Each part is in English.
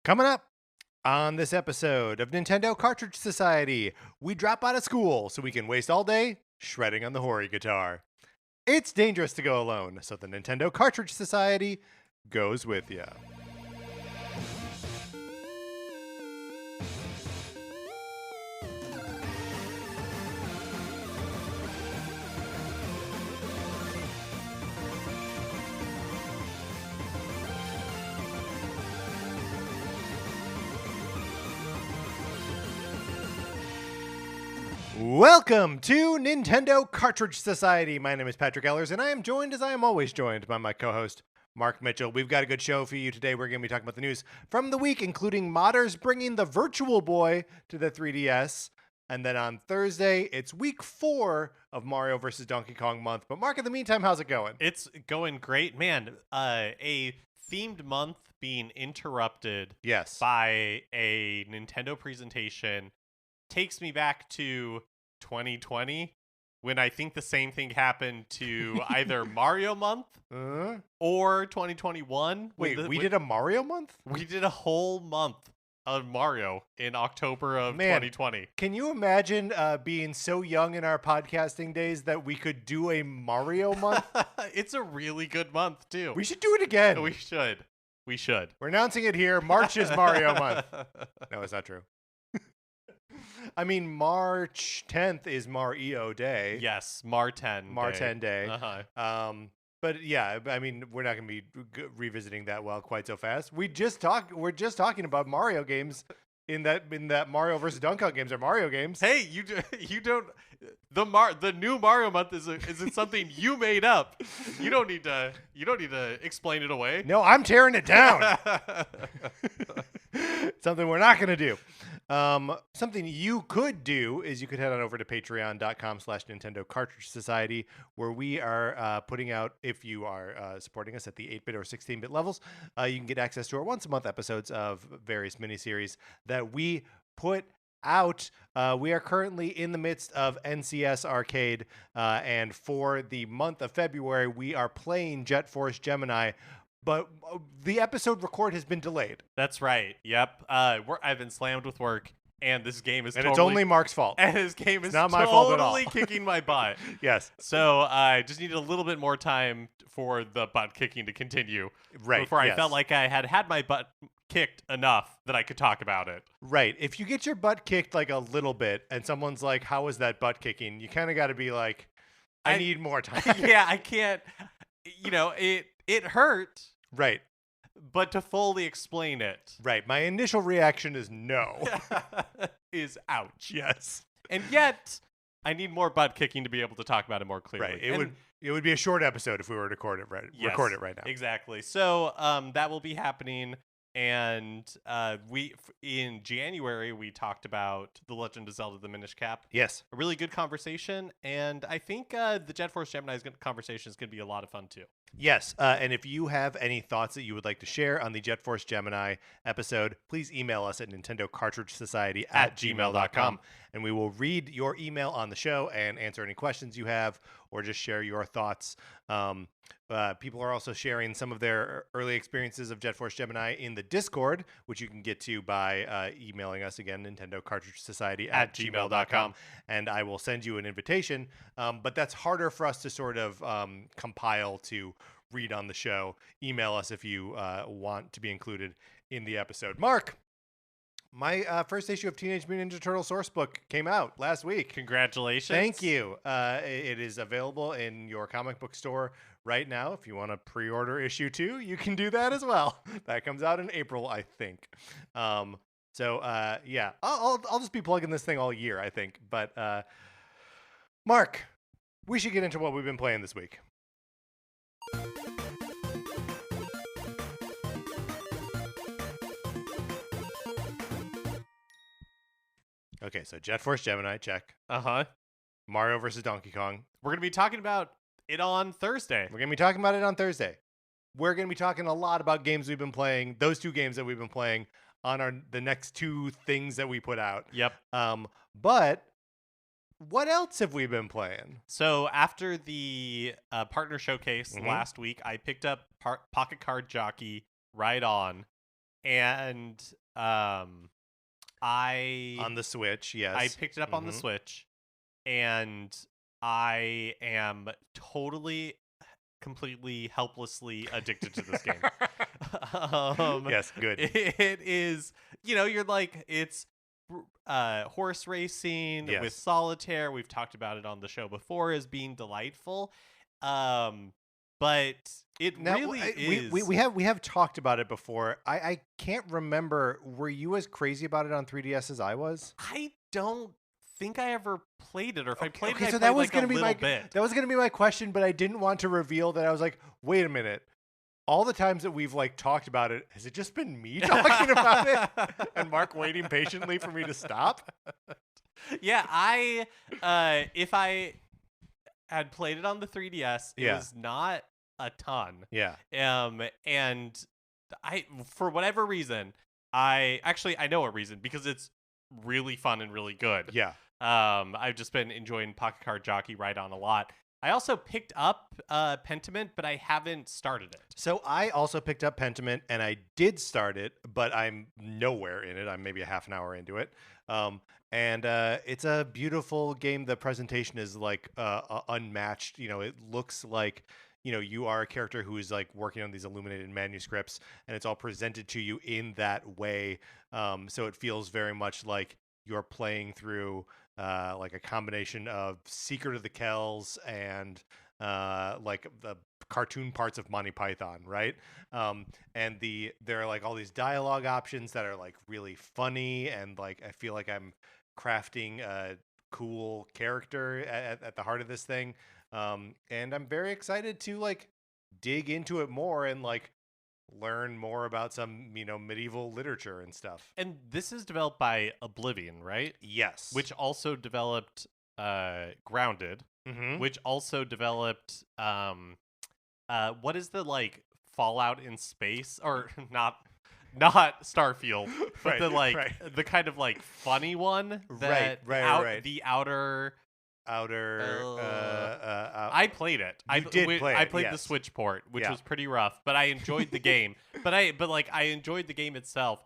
Coming up on this episode of Nintendo Cartridge Society, we drop out of school so we can waste all day shredding on the Hori guitar. It's dangerous to go alone, so the Nintendo Cartridge Society goes with you. Welcome to Nintendo Cartridge Society. My name is Patrick Ellers, and I am joined, as I am always joined, by my co-host, Mark Mitchell. We've got a good show for you today. We're going to be talking about the news from the week, including modders bringing the Virtual Boy to the 3DS. And then on Thursday, it's week 4 of Mario vs. Donkey Kong month. But Mark, in the meantime, how's it going? It's going great. Man, a themed month being interrupted by a Nintendo presentation takes me back to 2020 when I think the same thing happened to either Mario month or 2021. Wait, we did a Mario month? We did a whole month of Mario in October of 2020. Can you imagine being so young in our podcasting days that we could do a Mario month? It's a really good month, too. We should do it again. We should. We're announcing it here. March is Mario month. No, it's not true. I mean, March 10th is Mario Day. Yes, Mar-10 Day. Uh-huh. But yeah, I mean, we're not going to be revisiting that quite so fast. We're just talking about Mario games in that Mario versus Donkey Kong games are Mario games. Hey, you don't the new Mario month isn't something you made up. You don't need to explain it away. No, I'm tearing it down. Something we're not going to do. Something you could do is you could head on over to patreon.com/Nintendo Cartridge Society, where we are putting out, if you are supporting us at the 8-bit or 16-bit levels, you can get access to our once-a-month episodes of various miniseries that we put out. We are currently in the midst of NCS Arcade, and for the month of February, we are playing Jet Force Gemini. But the episode record has been delayed. That's right. Yep. I've been slammed with work, and this game is it's only Mark's fault. And this game is not my fault at all. Totally kicking my butt. Yes. So I just needed a little bit more time for the butt kicking to continue. Right. Before I felt like I had my butt kicked enough that I could talk about it. Right. If you get your butt kicked like a little bit, and someone's like, "How was that butt kicking?" You kind of got to be like, "I need more time." Yeah, I can't. It hurt. Right. But to fully explain it. Right. My initial reaction is no. Is ouch. Yes. And yet, I need more butt kicking to be able to talk about it more clearly. Right. It would be a short episode if we were to record it right now. Exactly. So that will be happening. And in January, we talked about The Legend of Zelda: The Minish Cap. Yes. A really good conversation. And I think the Jet Force Gemini conversation is going to be a lot of fun, too. Yes, and if you have any thoughts that you would like to share on the Jet Force Gemini episode, please email us at nintendocartridgesociety@gmail.com, and we will read your email on the show and answer any questions you have, or just share your thoughts. People are also sharing some of their early experiences of Jet Force Gemini in the Discord, which you can get to by emailing us again, nintendocartridgesociety@gmail.com, and I will send you an invitation. But that's harder for us to sort of compile to read on the show. Email us if you want to be included in the episode. Mark, my first issue of Teenage Mutant Ninja Turtle Sourcebook came out last week. Congratulations. Thank you. It is available in your comic book store right now. If you want to pre-order issue 2, you can do that as well. That comes out in April, I think. Yeah, I'll just be plugging this thing all year, I think. But Mark, we should get into what we've been playing this week. Okay, so Jet Force Gemini, check. Mario vs. Donkey Kong. We're going to be talking about it on Thursday. We're going to be talking about it on Thursday. We're going to be talking a lot about games we've been playing, those 2 games that we've been playing on the next 2 things that we put out. Yep. But what else have we been playing? So after the partner showcase last week, I picked up Pocket Card Jockey right on. and I on the Switch, yes. I picked it up on the Switch, and I am totally, completely, helplessly addicted to this game. Yes, good. It is, you're like, it's horse racing with solitaire. We've talked about it on the show before as being delightful. But it really is. We have talked about it before. I can't remember. Were you as crazy about it on 3DS as I was? I don't think I ever played it, or if I played it, so that was going to be that was going to be my question, but I didn't want to reveal that. I was like, wait a minute. All the times that we've talked about it, has it just been me talking about it and Mark waiting patiently for me to stop? Yeah, if I had played it on the 3DS, it was not a ton. Yeah. And I, for whatever reason, I know a reason, because it's really fun and really good. Yeah. I've just been enjoying Pocket Card Jockey right on a lot. I also picked up Pentiment, but I haven't started it. So I also picked up Pentiment, and I did start it, but I'm nowhere in it. I'm maybe a half an hour into it. And it's a beautiful game. The presentation is unmatched. It looks like you are a character who is working on these illuminated manuscripts, and it's all presented to you in that way. So it feels very much like you're playing through a combination of Secret of the Kells and the cartoon parts of Monty Python, right? And there are all these dialogue options that are really funny, and I feel like I'm crafting a cool character at the heart of this thing. And I'm very excited to dig into it more and learn more about some medieval literature and stuff. And this is developed by Oblivion, right? Yes. Which also developed Grounded, which also developed what is the Fallout in space, or not Starfield, but the kind of funny one that the outer I played it. I played the Switch port, which was pretty rough, but I enjoyed the game. but I enjoyed the game itself.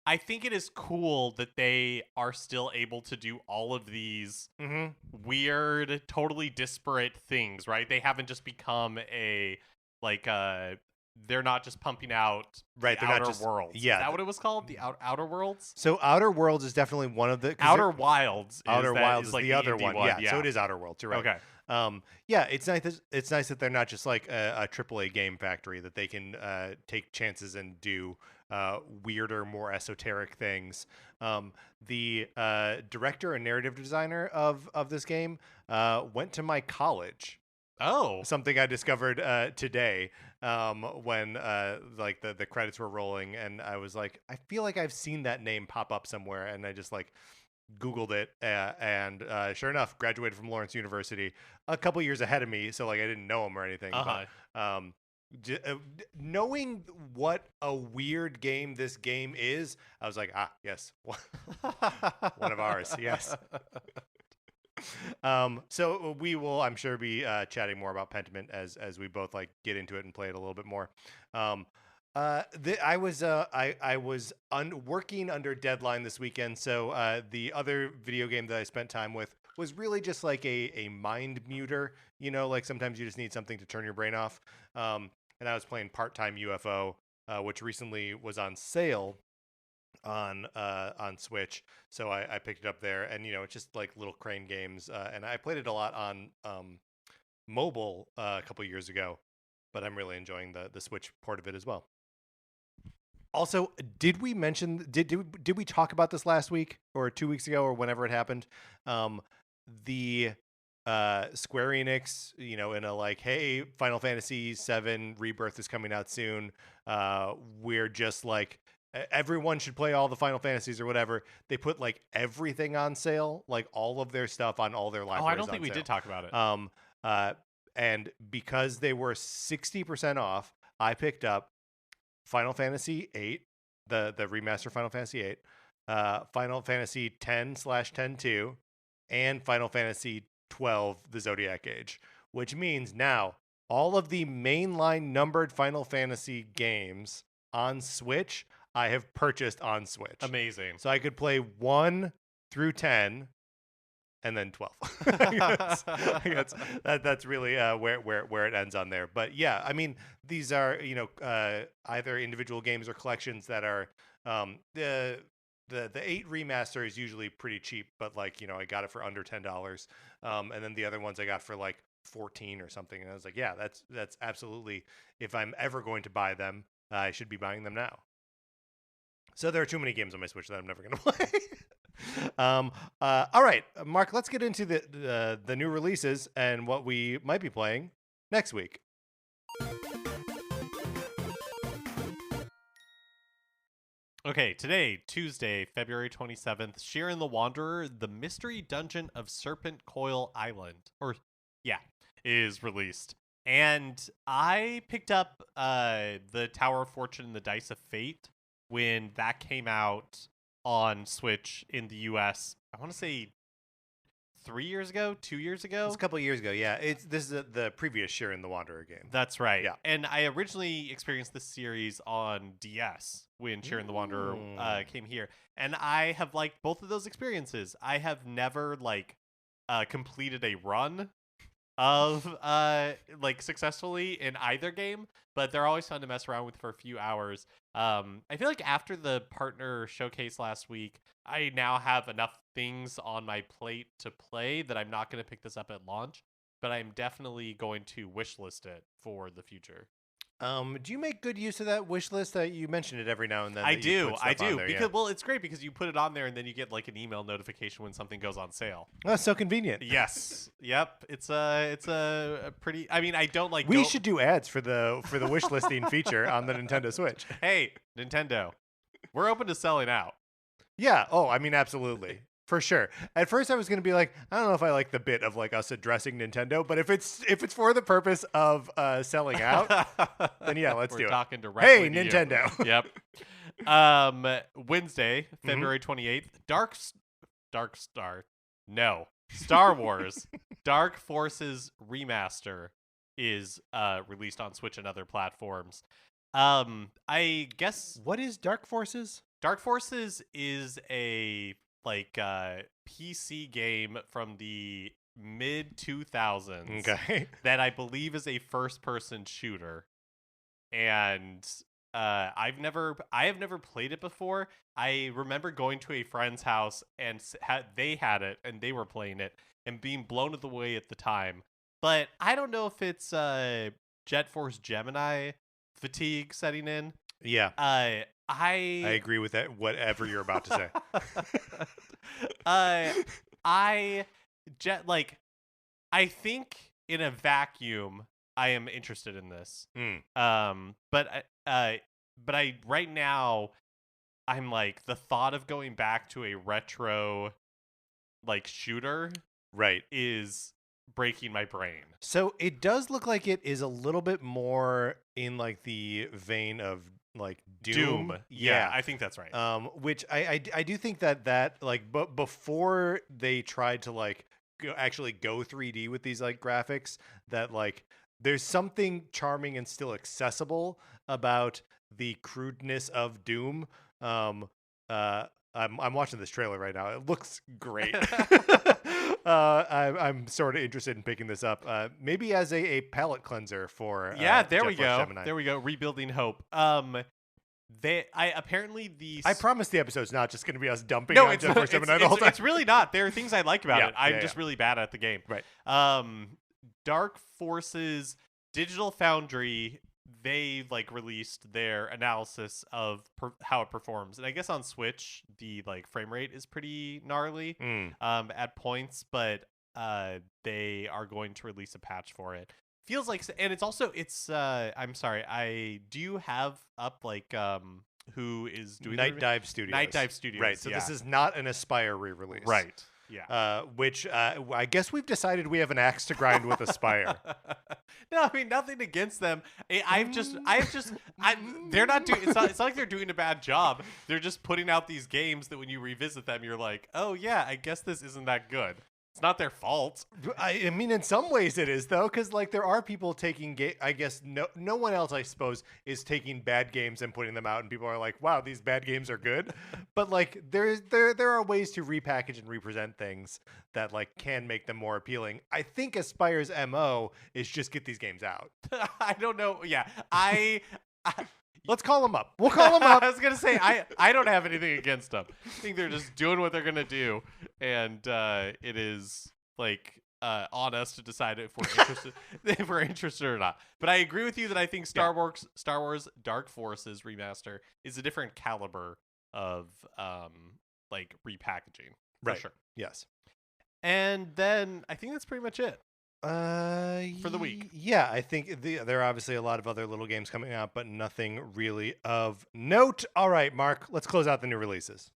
I think it is cool that they are still able to do all of these weird, totally disparate things, right? They haven't just become they're not just pumping out the Outer Worlds. Yeah. Is that what it was called? The Outer Worlds? So Outer Worlds is definitely one of the... Outer Wilds. Outer Wilds is the other one. Yeah, so it is Outer Worlds. You're right. Okay. Yeah, it's nice that they're not just a AAA game factory, that they can take chances and do weirder, more esoteric things. The director and narrative designer of this game went to my college. Oh, something I discovered today when the credits were rolling, and I was like, I feel like I've seen that name pop up somewhere, and I just Googled it, and sure enough, graduated from Lawrence University a couple years ahead of me, so I didn't know him or anything. But knowing what a weird game this game is, I was like, yes, one of ours, yes. So we will, I'm sure, be chatting more about Pentiment as we both get into it and play it a little bit more. I was working under deadline this weekend, so the other video game that I spent time with was really just a mind muter. Sometimes you just need something to turn your brain off. And I was playing Time UFO, which recently was on sale on Switch, so I picked it up there, and it's just little crane games, and I played it a lot on mobile a couple years ago, but I'm really enjoying the Switch port of it as well. Also, did we mention did we talk about this last week or 2 weeks ago or whenever it happened? The Square Enix, in a hey, Final Fantasy VII Rebirth is coming out soon. We're just everyone should play all the Final Fantasies or whatever. They put everything on sale, all of their stuff on all their libraries. Oh, I don't think we did talk about it. And because they were 60% off, I picked up Final Fantasy VIII, the remaster Final Fantasy VIII, Final Fantasy X/10/2, and Final Fantasy XII, the Zodiac Age, which means now all of the mainline numbered Final Fantasy games on Switch I have purchased on Switch. Amazing. So I could play 1 through 10 and then 12. I guess that's really where it ends on there. But yeah, I mean, these are, either individual games or collections that are the 8 remaster is usually pretty cheap, but like, I got it for under $10. And then the other ones I got for like 14 or something. And I was like, yeah, that's absolutely, if I'm ever going to buy them, I should be buying them now. So there are too many games on my Switch that I'm never going to play. All right, Mark, let's get into the new releases and what we might be playing next week. Okay, today, Tuesday, February 27th, Shiren the Wanderer, The Mystery Dungeon of Serpent Coil Island, is released. And I picked up the Tower of Fortune and the Dice of Fate when that came out on Switch in the US. I want to say 2 years ago. It's a couple of years ago, yeah. This is the previous Shiren the Wanderer game. That's right. Yeah. And I originally experienced this series on DS when Shiren the Wanderer came here. And I have liked both of those experiences. I have never completed a run of successfully in either game, but they're always fun to mess around with for a few hours. I feel like after the partner showcase last week, I now have enough things on my plate to play that I'm not going to pick this up at launch, but I'm definitely going to wishlist it for the future. Do you make good use of that wish list? You mention it every now and then. I do. Because well, it's great because you put it on there and then you get like an email notification when something goes on sale. Oh, so convenient. Yes. Yep. It's a pretty. I mean, I don't like. We should do ads for the wish listing feature on the Nintendo Switch. Hey, Nintendo, we're open to selling out. Yeah. Oh, I mean, absolutely. For sure. At first, I was going to be like, I don't know if I like the bit of like us addressing Nintendo, but if it's for the purpose of selling out, then yeah, let's do it. We're talking directly to Nintendo. Yep. Wednesday, February 28th, Star Wars Dark Forces Remaster is released on Switch and other platforms. I guess what is Dark Forces? Dark Forces is a PC game from the mid 2000s. Okay. That I believe is a first person shooter. And I have never played it before. I remember going to a friend's house and they had it and they were playing it and being blown away at the time. But I don't know if it's Jet Force Gemini fatigue setting in. Yeah. I agree with that. Whatever you're about to say. I think in a vacuum, I am interested in this. But right now, I'm like the thought of going back to a retro, shooter, right, is breaking my brain. So it does look like it is a little bit more in the vein of Doom. Yeah, I think that's right. Which I do think that but before they tried to actually go 3D with these graphics, that there's something charming and still accessible about the crudeness of Doom. I'm watching this trailer right now. It looks great. I'm sort of interested in picking this up. Maybe as a palate cleanser for there we go. Gemini. There we go. Rebuilding hope. I promise the episode's not just going to be us dumping on Jet Force Gemini the whole time. It's really not. There are things I like about it. I'm just really bad at the game. Right. Dark Forces Digital Foundry, they released their analysis of how it performs, and I guess on Switch the frame rate is pretty gnarly at points, but they are going to release a patch for it. Feels like, and it's I'm sorry, do you have up who is doing Night Dive Studios? Right. So this is not an Aspyr re-release. Right. Yeah. Which I guess we've decided we have an axe to grind with Aspyr. No, I mean nothing against them. They're not doing. It's not like they're doing a bad job. They're just putting out these games that when you revisit them, you're like, oh yeah, I guess this isn't that good. It's not their fault. I mean, in some ways it is, though, because like there are people taking I guess no one else, I suppose, is taking bad games and putting them out, and people are like, "Wow, these bad games are good." But like there are ways to repackage and represent things that like can make them more appealing. I think Aspire's MO is just get these games out. I don't know. Yeah, Let's call them up. We'll call them up. I was gonna say I don't have anything against them. I think they're just doing what they're gonna do, and it is like on us to decide if we're interested if we're interested or not. But I agree with you that I think Star Wars Dark Forces Remaster is a different caliber of like repackaging. Right. Sure. Yes. And then I think that's pretty much it. For the week. Yeah, I think there are obviously a lot of other little games coming out, but nothing really of note. All right, Mark, let's close out the new releases.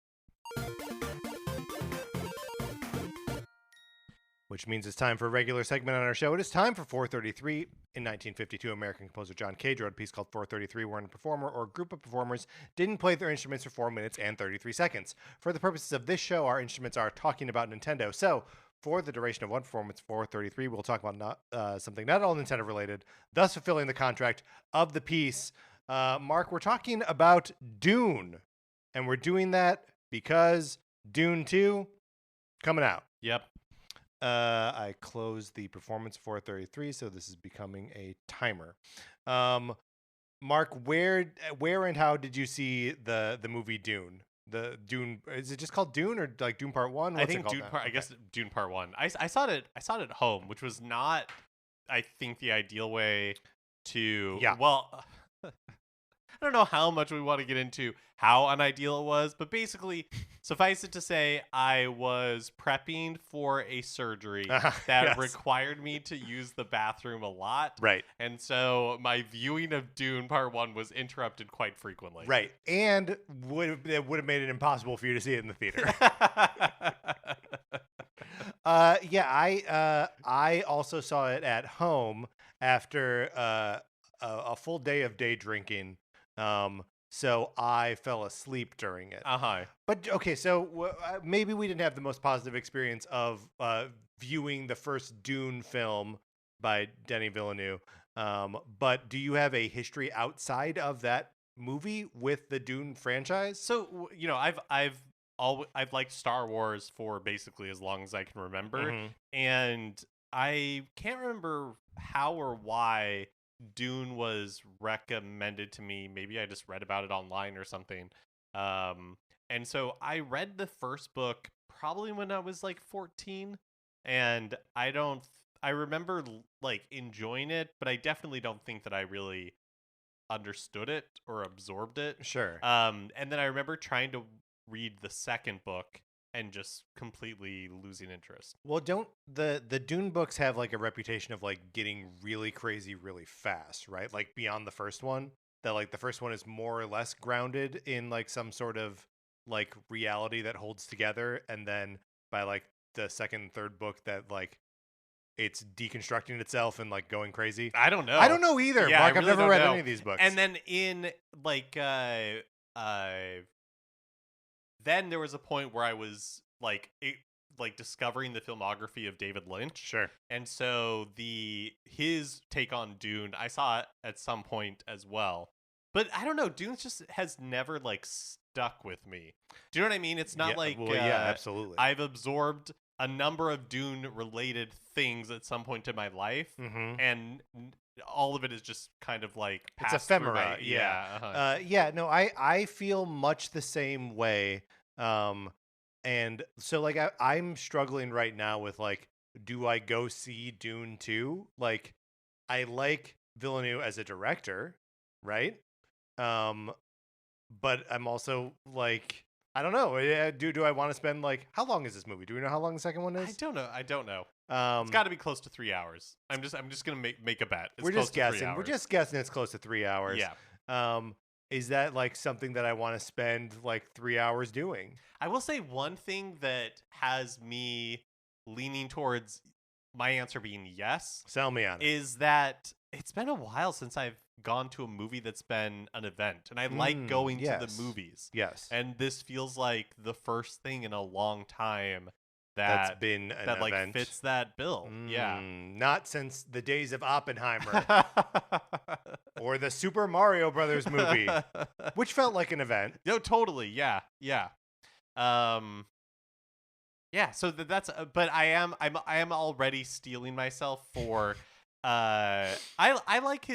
Which means it's time for a regular segment on our show. It is time for 433. In 1952, American composer John Cage wrote a piece called 433, wherein a performer or group of performers didn't play their instruments for 4 minutes and 33 seconds. For the purposes of this show, our instruments are talking about Nintendo. So, for the duration of one performance, 433, we'll talk about something not all Nintendo related, thus fulfilling the contract of the piece. Mark, we're talking about Dune, and we're doing that because Dune 2 coming out. Yep. I closed the performance 433, so this is becoming a timer. Mark, where and how did you see the movie Dune? The Dune, is it just called Dune or like Dune Part 1? I think Dune Part. I guess Dune Part 1. I saw it at home, which was not, I think, the ideal way to. Yeah. Well, I don't know how much we want to get into how unideal it was, but basically, suffice it to say, I was prepping for a surgery that required me to use the bathroom a lot. Right. And so my viewing of Dune Part 1 was interrupted quite frequently. Right. And it would have made it impossible for you to see it in the theater. I also saw it at home after a full day of day drinking. So I fell asleep during it. But okay, so maybe we didn't have the most positive experience of viewing the first Dune film by Denis Villeneuve. But do you have a history outside of that movie with the Dune franchise? So I've liked Star Wars for basically as long as I can remember, and I can't remember how or why Dune was recommended to me. Maybe I just read about it online or something. And so I read the first book probably when I was like 14, and I remember like enjoying it, but I definitely don't think that I really understood it or absorbed it. Sure. And then I remember trying to read the second book and just completely losing interest. Well, don't the Dune books have like a reputation of like getting really crazy really fast, right? Like beyond the first one, that like the first one is more or less grounded in like some sort of like reality that holds together, and then by like the second and third book that like it's deconstructing itself and like going crazy. I don't know. I don't know either. Yeah, Mark, I've never read know. any of these books. And then in like then there was a point where I was like discovering the filmography of David Lynch. Sure. And so his take on Dune, I saw it at some point as well. But I don't know, Dune just has never like stuck with me. Do you know what I mean? It's not absolutely. I've absorbed a number of Dune related things at some point in my life, and all of it is just kind of like it's ephemera. No, I feel much the same way. And so like I'm struggling right now with like, do I go see Dune 2? Like, I like Villeneuve as a director, right? But I'm also like, I don't know. Do I want to spend like, how long is this movie? Do we know how long the second one is? I don't know. It's got to be close to 3 hours. I'm just gonna make a bet. We're just guessing. We're just guessing it's close to 3 hours. Yeah. Is that like something that I want to spend like 3 hours doing? I will say one thing that has me leaning towards my answer being yes. Sell me on it. Is that it's been a while since I've gone to a movie that's been an event, and I like going to the movies. Yes. And this feels like the first thing in a long time that's been an that event. fits that bill. Yeah. Not since the days of Oppenheimer or the Super Mario Brothers movie, which felt like an event. No, totally. Yeah. Yeah. Yeah, so that's but I am already stealing myself for I like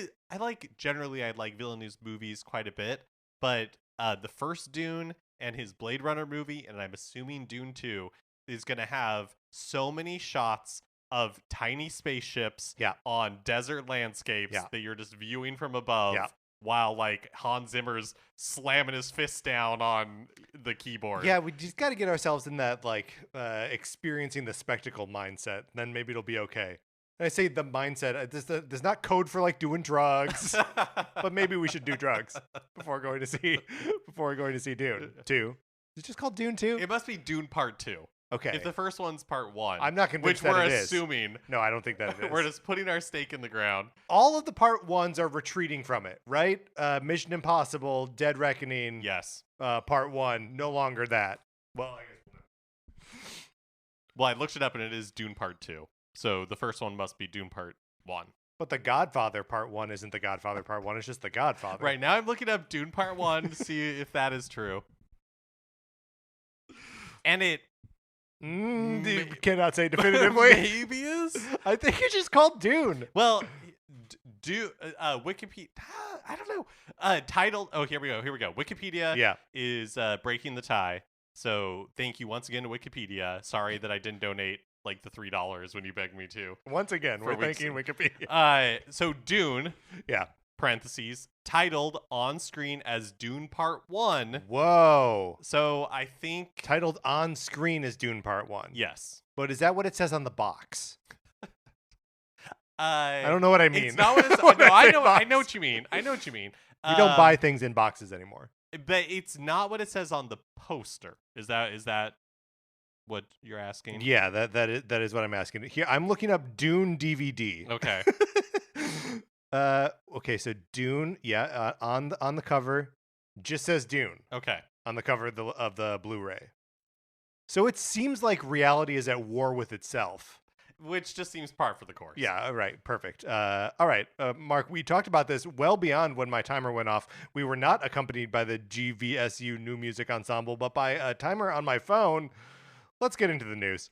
Villeneuve's movies quite a bit, but the first Dune and his Blade Runner movie, and I'm assuming Dune 2 is going to have so many shots of tiny spaceships on desert landscapes that you're just viewing from above. While like Hans Zimmer's slamming his fists down on the keyboard. Yeah, we just got to get ourselves in that like experiencing the spectacle mindset. Then maybe it'll be okay. And I say the mindset. There's not code for like doing drugs, but maybe we should do drugs before going to see Dune 2. Is it just called Dune 2? It must be Dune Part 2. Okay. If the first one's Part 1. I'm not convinced which that we're it is. assuming. No, I don't think that it is. We're just putting our stake in the ground. All of the Part 1s are retreating from it, right? Mission Impossible, Dead Reckoning. Yes. Part 1, no longer that. Well, I looked it up and it is Dune Part 2. So the first one must be Dune Part 1. But The Godfather Part 1 isn't The Godfather Part 1. It's just The Godfather. Right, now I'm looking up Dune Part 1 to see if that is true. And it... cannot say definitively. Maybe is? I think it's just called Dune. Well, Wikipedia... I don't know. Titled... Oh, here we go. Wikipedia is breaking the tie. So thank you once again to Wikipedia. Sorry that I didn't donate like the $3 when you begged me to. Once again, we're thanking Wikipedia. So Dune, parentheses, titled on screen as Dune Part 1. Whoa. So I think titled on screen as Dune Part 1. Yes. But is that what it says on the box? I don't know what I mean. It's not what it's, no, I know what you mean. You don't buy things in boxes anymore. But it's not what it says on the poster. Is that what you're asking? Yeah, that is what I'm asking. Here, I'm looking up Dune DVD. Okay. Okay, so Dune, on the cover, just says Dune. Okay. On the cover of the Blu-ray. So it seems like reality is at war with itself. Which just seems par for the course. Yeah, right. Perfect. All right, Mark, we talked about this well beyond when my timer went off. We were not accompanied by the GVSU New Music Ensemble, but by a timer on my phone. Let's get into the news.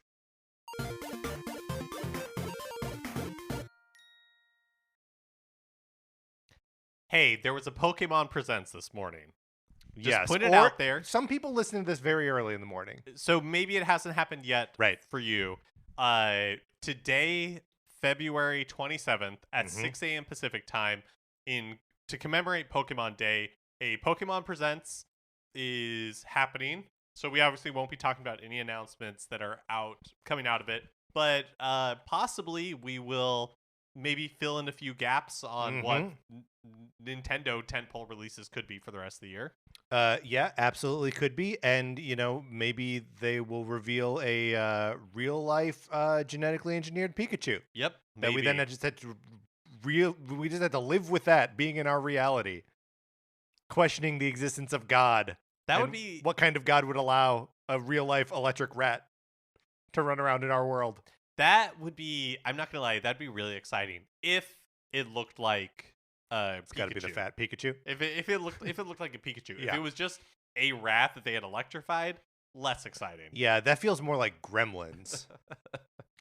Hey, there was a Pokemon Presents this morning. Just put it or out there. Some people listen to this very early in the morning. So maybe it hasn't happened yet for you. Today, February 27th at 6 a.m. Pacific time, to commemorate Pokemon Day, a Pokemon Presents is happening. So we obviously won't be talking about any announcements that are coming out of it, but possibly we will maybe fill in a few gaps on what Nintendo tentpole releases could be for the rest of the year. Yeah, absolutely could be. And, maybe they will reveal a real-life genetically engineered Pikachu. Yep. That we then just had to we just had to live with that being in our reality. Questioning the existence of God. That would be... What kind of God would allow a real-life electric rat to run around in our world? That would be... I'm not going to lie. That'd be really exciting if it looked like it's got to be the fat Pikachu. If it looked like a Pikachu. If it was just a rat that they had electrified, less exciting. Yeah, that feels more like Gremlins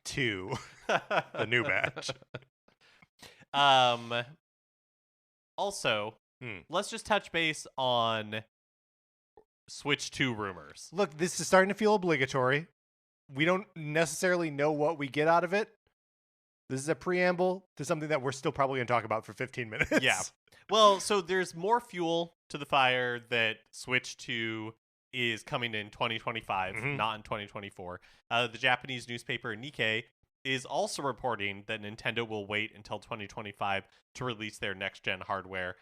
2, the new batch. Also, let's just touch base on Switch 2 rumors. Look, this is starting to feel obligatory. We don't necessarily know what we get out of it. This is a preamble to something that we're still probably going to talk about for 15 minutes. Yeah. Well, so there's more fuel to the fire that Switch 2 is coming in 2025, not in 2024. The Japanese newspaper Nikkei is also reporting that Nintendo will wait until 2025 to release their next-gen hardware.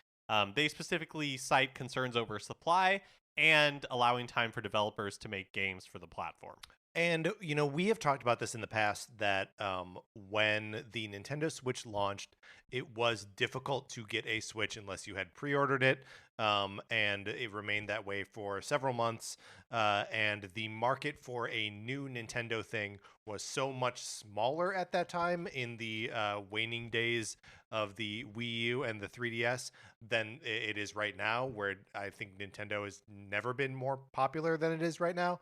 They specifically cite concerns over supply and allowing time for developers to make games for the platform. And, we have talked about this in the past that when the Nintendo Switch launched, it was difficult to get a Switch unless you had pre-ordered it. and it remained that way for several months. And the market for a new Nintendo thing was so much smaller at that time in the waning days of the Wii U and the 3DS than it is right now, where I think Nintendo has never been more popular than it is right now.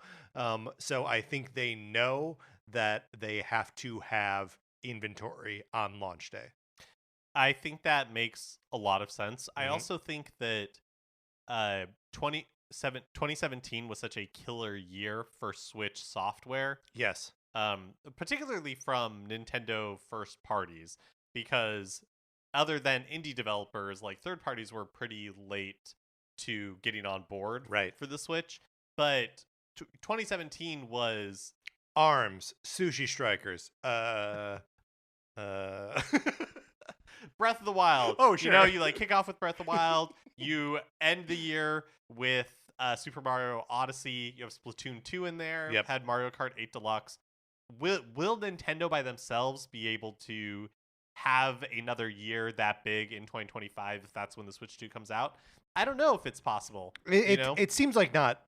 So I think they know that they have to have inventory on launch day. I think that makes a lot of sense. I also think that 2017 was such a killer year for Switch software. Yes. Particularly from Nintendo first parties, because other than indie developers, like third parties were pretty late to getting on board for the Switch. But 2017 was ARMS, Sushi Strikers, Breath of the Wild. Oh, sure. You know, you like kick off with Breath of the Wild. You end the year with Super Mario Odyssey. You have Splatoon 2 in there. Yep. Had Mario Kart 8 Deluxe. Will Nintendo by themselves be able to have another year that big in 2025 if that's when the Switch 2 comes out? I don't know if it's possible. It seems like not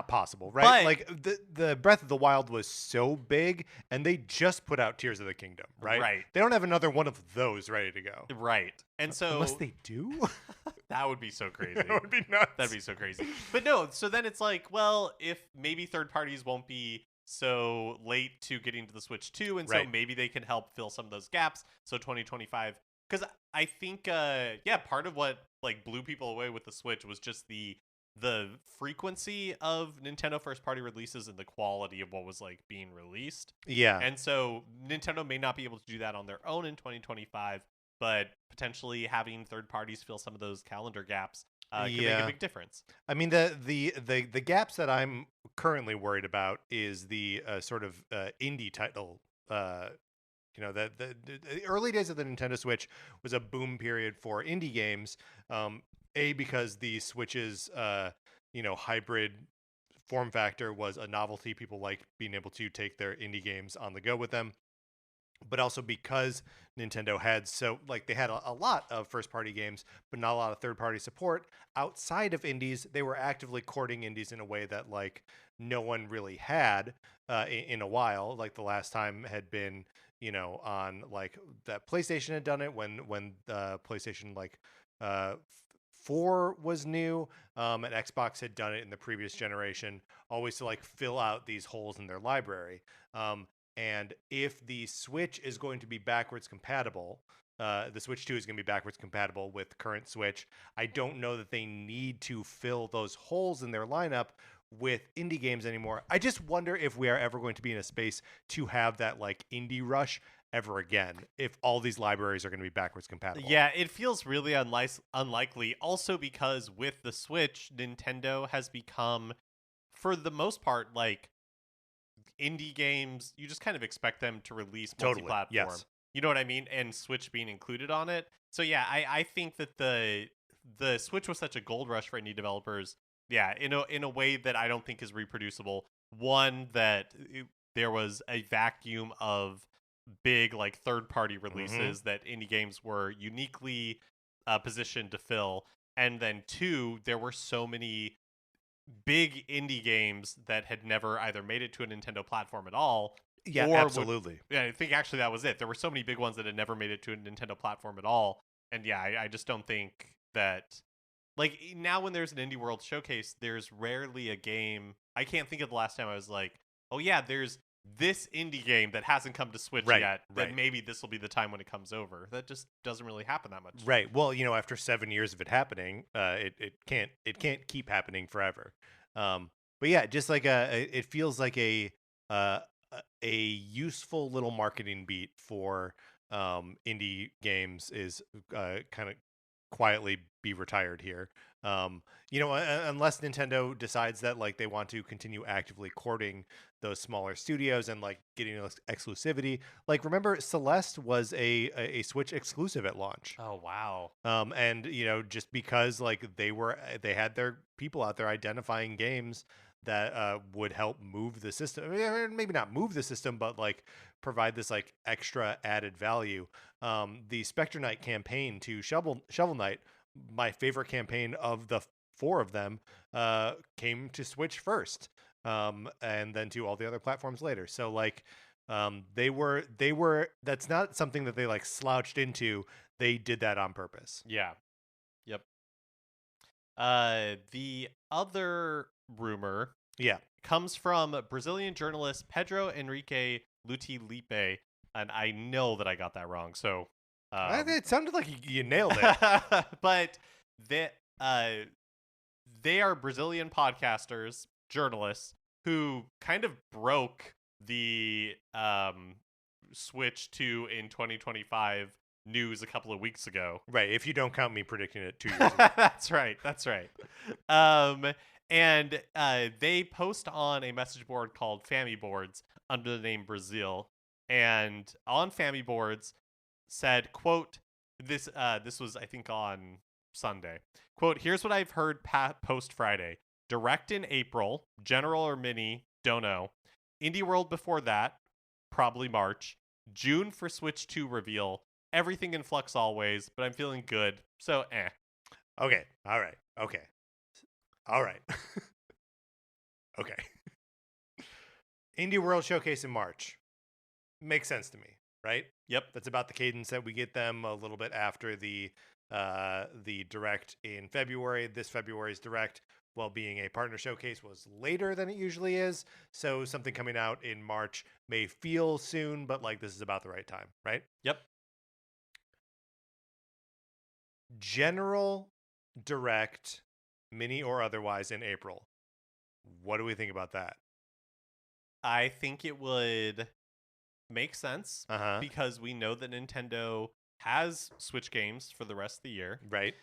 possible, right? But, like the Breath of the Wild was so big, and they just put out Tears of the Kingdom, right? Right. They don't have another one of those ready to go, right? And so unless they do, that would be so crazy. That would be nuts. That'd be so crazy. But no, so then it's like, well, if maybe third parties won't be so late to getting to the Switch 2, and so maybe they can help fill some of those gaps. So 2025, because I think, part of what like blew people away with the Switch was just the frequency of Nintendo first party releases and the quality of what was like being released. Yeah. And so Nintendo may not be able to do that on their own in 2025, but potentially having third parties fill some of those calendar gaps could make a big difference. I mean, the gaps that I'm currently worried about is the sort of indie title. The early days of the Nintendo Switch was a boom period for indie games. Because the Switch's hybrid form factor was a novelty. People like being able to take their indie games on the go with them. But also because Nintendo had they had a lot of first party games, but not a lot of third party support outside of indies. They were actively courting indies in a way that like no one really had in a while. Like the last time had been, on like that PlayStation had done it when PlayStation 4 was new, and Xbox had done it in the previous generation, always to like fill out these holes in their library. And if the Switch is going to be backwards compatible, the Switch 2 is going to be backwards compatible with current Switch. I don't know that they need to fill those holes in their lineup with indie games anymore. I just wonder if we are ever going to be in a space to have that like indie rush ever again, if all these libraries are going to be backwards compatible. Yeah, it feels really unlikely. Also because with the Switch, Nintendo has become, for the most part, like indie games, you just kind of expect them to release multi-platform. Yes. You know what I mean? And Switch being included on it. So yeah, I think that the Switch was such a gold rush for indie developers. Yeah, in a way that I don't think is reproducible. One, that there was a vacuum of big like third-party releases that indie games were uniquely positioned to fill. And then two, there were so many big indie games that had never either made it to a Nintendo platform at all. Yeah, absolutely. I think actually that was it. There were so many big ones that had never made it to a Nintendo platform at all. And yeah, I just don't think that, like, now when there's an Indie World Showcase, there's rarely a game. I can't think of the last time I was like, oh yeah, there's this indie game that hasn't come to Switch yet, that maybe this will be the time when it comes over. That just doesn't really happen that much. Right. Well, after 7 years of it happening, it can't keep happening forever. But yeah, just like it feels like a useful little marketing beat for indie games is kind of quietly be retired here. Unless Nintendo decides that like they want to continue actively courting those smaller studios and like getting exclusivity. Like, remember, Celeste was a Switch exclusive at launch. Oh wow. And just because like they had their people out there identifying games that would help move the system. Maybe not move the system, but like provide this like extra added value. The Spectre Knight campaign to Shovel Knight my favorite campaign of the 4 of them came to Switch first, and then to all the other platforms later. So like, they were. That's not something that they like slouched into. They did that on purpose. Yeah. Yep. The other rumor, comes from Brazilian journalist Pedro Henrique Lutilipe, and I know that I got that wrong. So it sounded like you nailed it. But they are Brazilian podcasters, journalists who kind of broke the Switch 2 in 2025 news a couple of weeks ago. Right, if you don't count me predicting it 2 years ago. That's right. And they post on a message board called Family Boards under the name Brazil. And on Family Boards said, quote, this was, I think, on Sunday. Quote, here's what I've heard post Friday. Direct in April, General or Mini, don't know. Indie World before that, probably March. June for Switch 2 reveal. Everything in flux always, but I'm feeling good. So, Okay. All right. Okay. All right. Okay. Indie World Showcase in March. Makes sense to me, right? Yep. That's about the cadence that we get them a little bit after the Direct in February. This February's Direct, while being a partner showcase, was later than it usually is. So something coming out in March may feel soon, but like this is about the right time, right? Yep. General Direct, Mini or otherwise, in April. What do we think about that? I think it would make sense because we know that Nintendo has Switch games for the rest of the year. Right.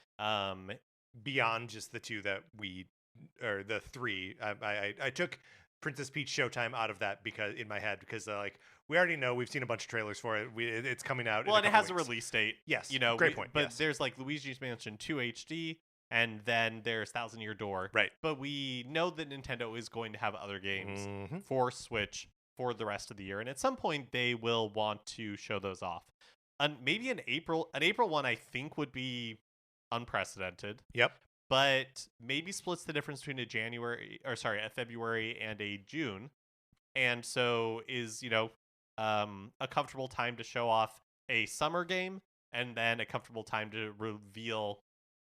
Beyond just the 2 that or the 3. I took Princess Peach Showtime out of that because in my head, because like we already know, we've seen a bunch of trailers for it. It's coming out. Well, and it has weeks. A release date. Yes, great point. But there's like Luigi's Mansion 2 HD, and then there's Thousand Year Door. Right. But we know that Nintendo is going to have other games for Switch for the rest of the year, and at some point they will want to show those off. Maybe an April one, I think, would be unprecedented. Yep. But maybe splits the difference between a February and a June. And so is, a comfortable time to show off a summer game and then a comfortable time to reveal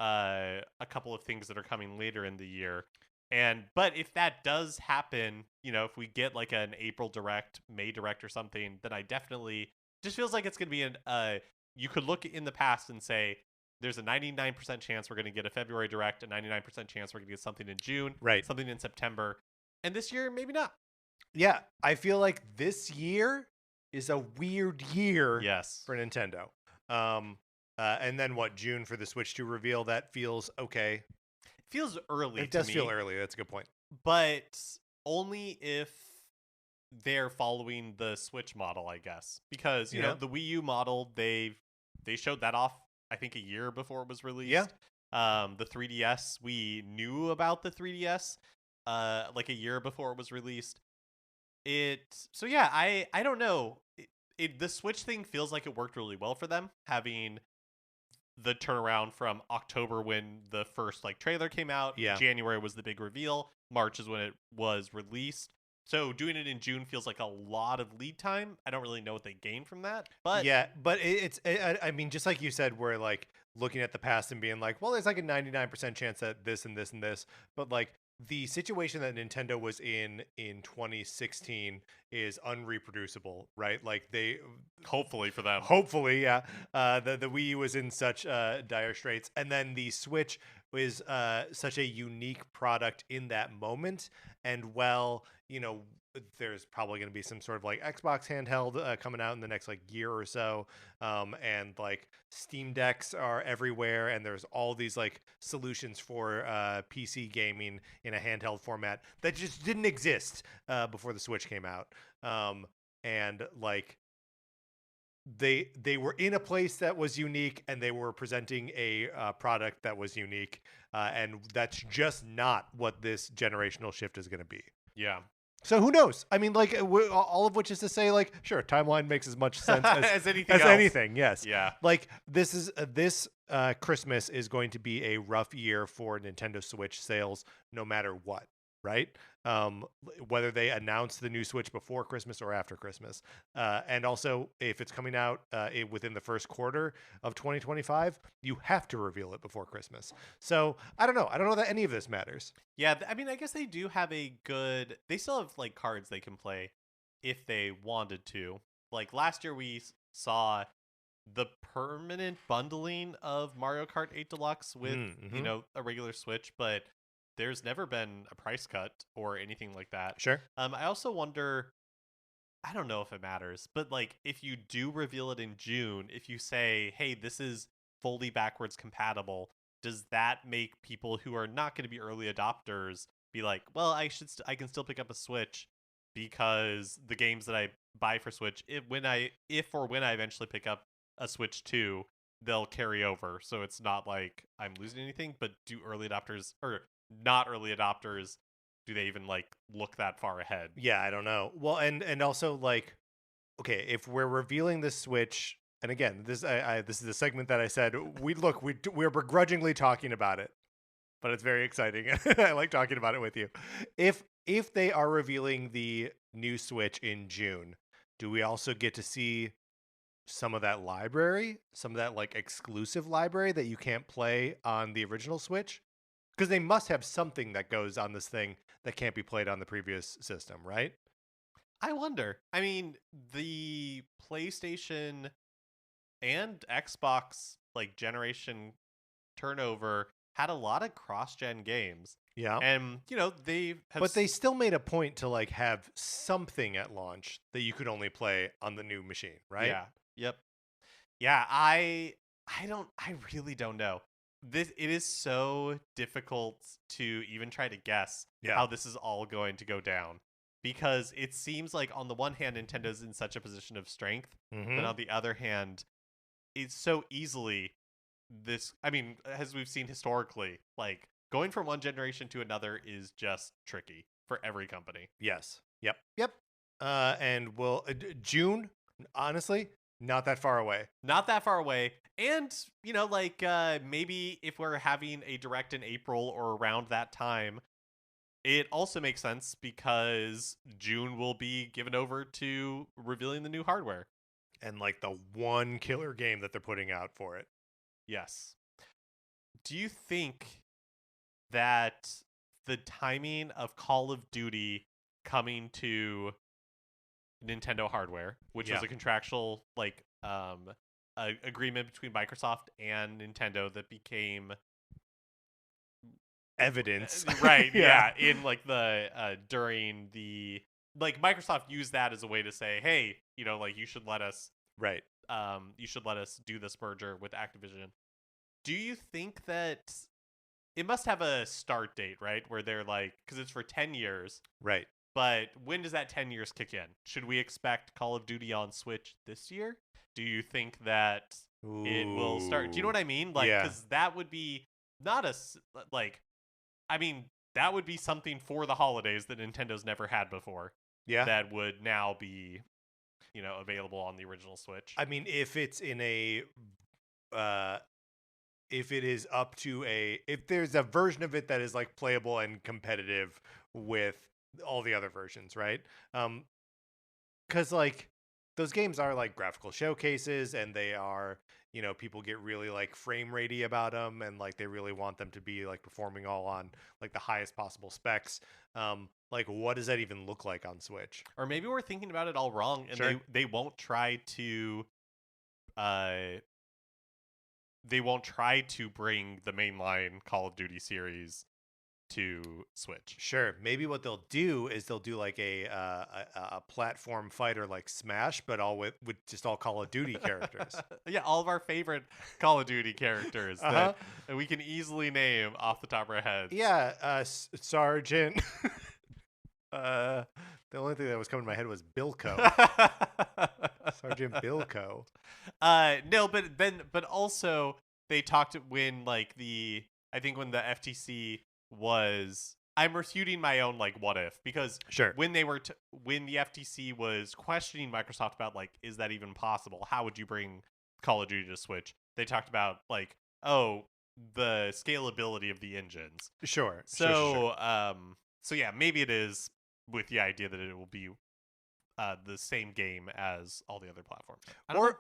a couple of things that are coming later in the year. But if that does happen, if we get like an April Direct, May Direct or something, then I definitely just feels like it's going to be you could look in the past and say, there's a 99% chance we're going to get a February Direct, a 99% chance we're going to get something in June, right? Something in September. And this year, maybe not. Yeah, I feel like this year is a weird year for Nintendo. And then June for the Switch 2 reveal, that feels okay. It feels early. It does feel early. That's a good point. But only if they're following the Switch model, I guess. Because, you know, the Wii U model, they showed that off, I think, a year before it was released. Yeah. The 3DS, we knew about the 3DS like a year before it was released. So yeah, I don't know. The Switch thing feels like it worked really well for them, having the turnaround from October when the first trailer came out. Yeah. January was the big reveal. March is when it was released. So doing it in June feels like a lot of lead time. I don't really know what they gained from that, but yeah, but I mean, just like you said, we're looking at the past and being like, well, there's a 99% chance that this and this and this, but the situation that Nintendo was in 2016 is unreproducible, right? They hopefully for them. Hopefully, yeah. The Wii U was in such dire straits, and then the Switch was such a unique product in that moment. And there's probably going to be some sort of Xbox handheld coming out in the next year or so, and Steam Decks are everywhere, and there's all these solutions for PC gaming in a handheld format that just didn't exist before the Switch came out, and they were in a place that was unique, and they were presenting a product that was unique, and that's just not what this generational shift is going to be. Yeah. So who knows? I mean, like, all of which is to say, like, sure, timeline makes as much sense as anything else. anything. Yes. Yeah. Like this Christmas is going to be a rough year for Nintendo Switch sales, no matter what. Right? Whether they announce the new Switch before Christmas or after Christmas, and also if it's coming out within the first quarter of 2025, you have to reveal it before Christmas. So I don't know. I don't know that any of this matters. Yeah, I mean, I guess they do have a good. They still have like cards they can play if they wanted to. Like last year, we saw the permanent bundling of Mario Kart 8 Deluxe with a regular Switch, but there's never been a price cut or anything like that. Sure. I also wonder. I don't know if it matters, but like if you do reveal it in June, if you say, "Hey, this is fully backwards compatible," does that make people who are not going to be early adopters be like, "Well, I can still pick up a Switch because the games that I buy for Switch, if when I eventually pick up a Switch 2, they'll carry over." So it's not like I'm losing anything, but do early adopters or not early adopters, do they even like look that far ahead? Yeah, I don't know. Well, and also like, okay, if we're revealing the Switch, and again, this is the segment that I said we're begrudgingly talking about it, but it's very exciting. I like talking about it with you. If they are revealing the new Switch in June, do we also get to see some of that library, some of that like exclusive library that you can't play on the original Switch? Because they must have something that goes on this thing that can't be played on the previous system, right? I wonder. I mean, the PlayStation and Xbox like generation turnover had a lot of cross-gen games. Yeah. And, but they still made a point to like have something at launch that you could only play on the new machine, right? Yeah. Yep. Yeah, I really don't know. It is so difficult to even try to guess how this is all going to go down, because it seems like on the one hand Nintendo's in such a position of strength, but on the other hand it's so easily as we've seen historically, like going from one generation to another is just tricky for every company. Yes. Yep. And June, honestly, not that far away. Not that far away. And, maybe if we're having a direct in April or around that time, it also makes sense because June will be given over to revealing the new hardware. And like the one killer game that they're putting out for it. Yes. Do you think that the timing of Call of Duty coming to Nintendo hardware, which was a contractual agreement between Microsoft and Nintendo that became evidence, right? Yeah, in like the during the Microsoft used that as a way to say, hey, you should let us you should let us do this merger with Activision. Do you think that it must have a start date, right? Where they're like, because it's for 10 years, right? But when does that 10 years kick in? Should we expect Call of Duty on Switch this year? Do you think that it will start? Do you know what I mean? Like, because that would be not that would be something for the holidays that Nintendo's never had before. Yeah. That would now be, available on the original Switch. I mean, if it's in a, if it is up to if there's a version of it that is like playable and competitive with all the other versions, right? Because like those games are like graphical showcases, and they are, people get really like frame ratey about them, and like they really want them to be like performing all on like the highest possible specs. Like what does that even look like on Switch? Or maybe we're thinking about it all wrong, and sure. they won't try to bring the mainline Call of Duty series to Switch. Sure. Maybe what they'll do is they'll do like a platform fighter like Smash, but all with just all Call of Duty characters. Yeah, all of our favorite Call of Duty characters that we can easily name off the top of our heads. Yeah, Sergeant. The only thing that was coming to my head was Bilko. Sergeant Bilko. No, but also they talked when like I think when the FTC was I'm refuting my own like what if, because Sure. when they were when the FTC was questioning Microsoft about like, is that even possible? How would you bring Call of Duty to Switch? They talked about like, oh, the scalability of the engines. Sure. So so yeah, maybe it is with the idea that it will be the same game as all the other platforms.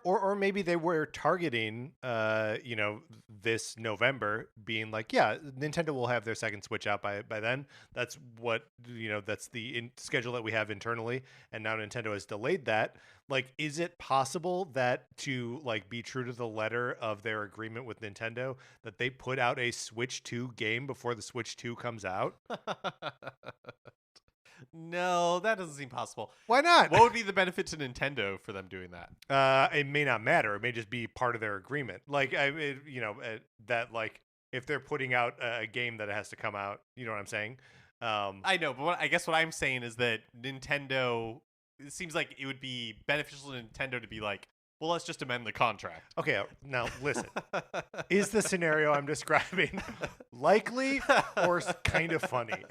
Or maybe they were targeting, this November, being like, yeah, Nintendo will have their second Switch out by then. That's what, that's the schedule that we have internally. And now Nintendo has delayed that. Like, is it possible that to like be true to the letter of their agreement with Nintendo, that they put out a Switch 2 game before the Switch 2 comes out? No, that doesn't seem possible. Why not? What would be the benefit to Nintendo for them doing that? It may not matter. It may just be part of their agreement. Like, that like if they're putting out a game that has to come out, you know what I'm saying? I know, but I guess what I'm saying is that Nintendo. It seems like it would be beneficial to Nintendo to be like, well, let's just amend the contract. Okay, now listen. Is the scenario I'm describing likely or kind of funny?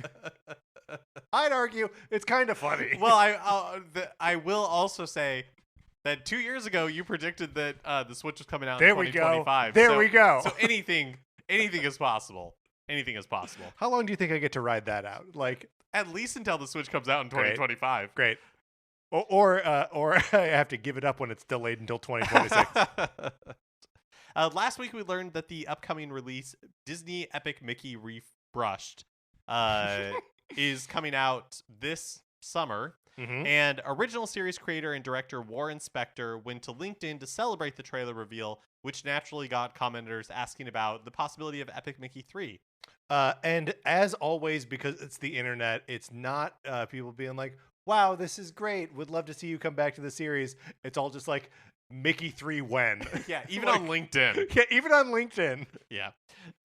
I'd argue it's kind of funny. Well, I will also say that 2 years ago you predicted that the Switch was coming out in 2025. There we go. So anything is possible. Anything is possible. How long do you think I get to ride that out? Like at least until the Switch comes out in 2025. Great. Or I have to give it up when it's delayed until 2026. Last week we learned that the upcoming release, Disney Epic Mickey Rebrushed, is coming out this summer. Mm-hmm. And original series creator and director Warren Spector went to LinkedIn to celebrate the trailer reveal, which naturally got commenters asking about the possibility of Epic Mickey 3. And as always, because it's the internet, it's not people being like, wow, this is great. Would love to see you come back to the series. It's all just like, Mickey 3 when? Yeah, even on LinkedIn. Yeah, even on LinkedIn. Yeah.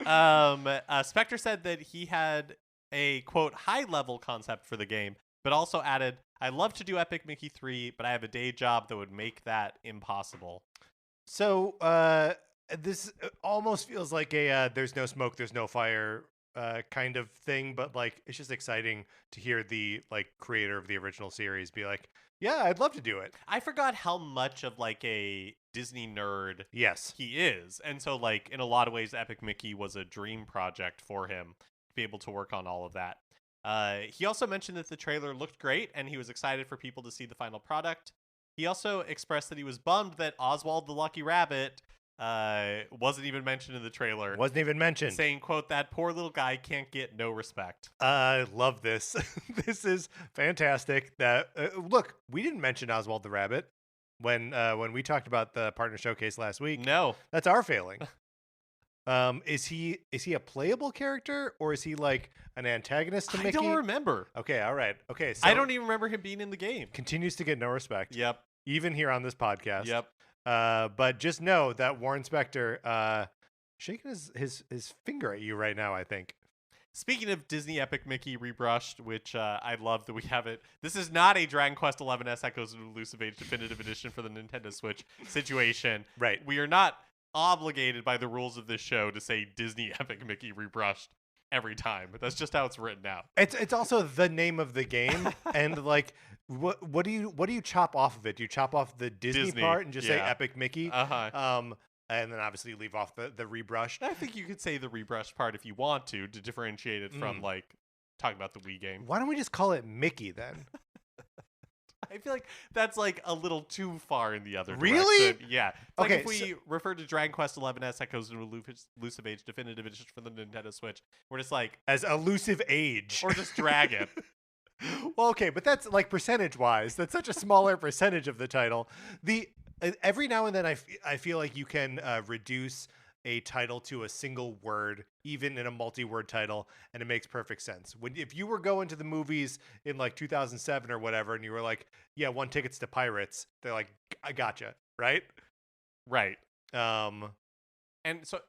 Spector said that he had a, quote, high-level concept for the game, but also added, I love to do Epic Mickey 3, but I have a day job that would make that impossible. So this almost feels like a there's no smoke, there's no fire kind of thing, but like it's just exciting to hear the like creator of the original series be like, yeah, I'd love to do it. I forgot how much of like a Disney nerd he is. And so like in a lot of ways Epic Mickey was a dream project for him to be able to work on all of that. He also mentioned that the trailer looked great and he was excited for people to see the final product. He also expressed that he was bummed that Oswald the Lucky Rabbit wasn't even mentioned in the trailer. Wasn't even mentioned. Saying, quote, that poor little guy can't get no respect. I love this. This is fantastic. That look, we didn't mention Oswald the Rabbit when we talked about the partner showcase last week. No. That's our failing. Is he a playable character or is he like an antagonist to Mickey? I don't remember. Okay, all right. Okay, so I don't even remember him being in the game. Continues to get no respect. Yep. Even here on this podcast. Yep. But just know that Warren Spector shaking his finger at you right now, I think. Speaking of Disney Epic Mickey Rebrushed, which I love that we have it. This is not a Dragon Quest XI-S Echoes of Elusive Age Definitive Edition for the Nintendo Switch situation. Right. We are not obligated by the rules of this show to say Disney Epic Mickey Rebrushed every time. But that's just how it's written out. It's also the name of the game, and like, what do you chop off of it? Do you chop off the Disney part and just say Epic Mickey? And then obviously leave off the rebrushed. I think you could say the rebrushed part if you want to differentiate it from like talking about the Wii game. Why don't we just call it Mickey then? I feel like that's like a little too far in the other really? direction. Yeah. It's okay. Like if we refer to Dragon Quest XI-S Echoes of Elusive Age Definitive Edition for the Nintendo Switch, we're just like as Elusive Age, or just Dragon. Well, okay, but that's like percentage-wise. That's such a smaller percentage of the title. Every now and then I feel like you can reduce a title to a single word, even in a multi-word title, and it makes perfect sense. If you were going to the movies in like 2007 or whatever, and you were like, yeah, 1 tickets to Pirates, they're like, I gotcha, right? Right. And so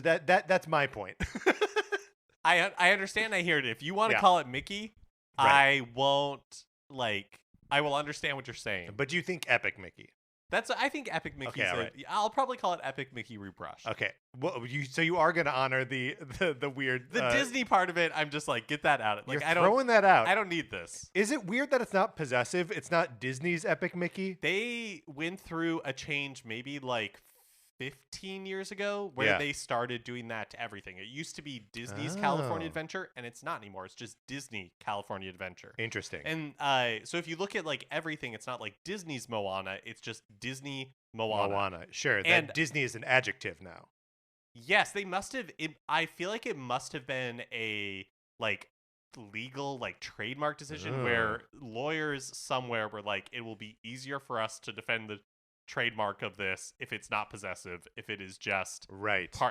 that's my point. I understand. I hear it. If you want to call it Mickey, right. I will understand what you're saying. But you think Epic Mickey? I think Epic Mickey's Okay, all right. I'll probably call it Epic Mickey Rebrushed. Okay. Well, so you are going to honor the weird Disney part of it. I'm just like, get that out. Like, you're throwing that out. I don't need this. Is it weird that it's not possessive? It's not Disney's Epic Mickey? They went through a change maybe like 15 years ago where they started doing that to everything. It used to be Disney's California Adventure, and it's not anymore. It's just Disney California Adventure. Interesting. And so if you look at like everything, it's not like Disney's Moana. It's just Disney Moana. Sure. And Disney is an adjective now. Yes, they must have. I feel like it must have been a like legal like trademark decision where lawyers somewhere were like, it will be easier for us to defend the trademark of this if it's not possessive, if it is just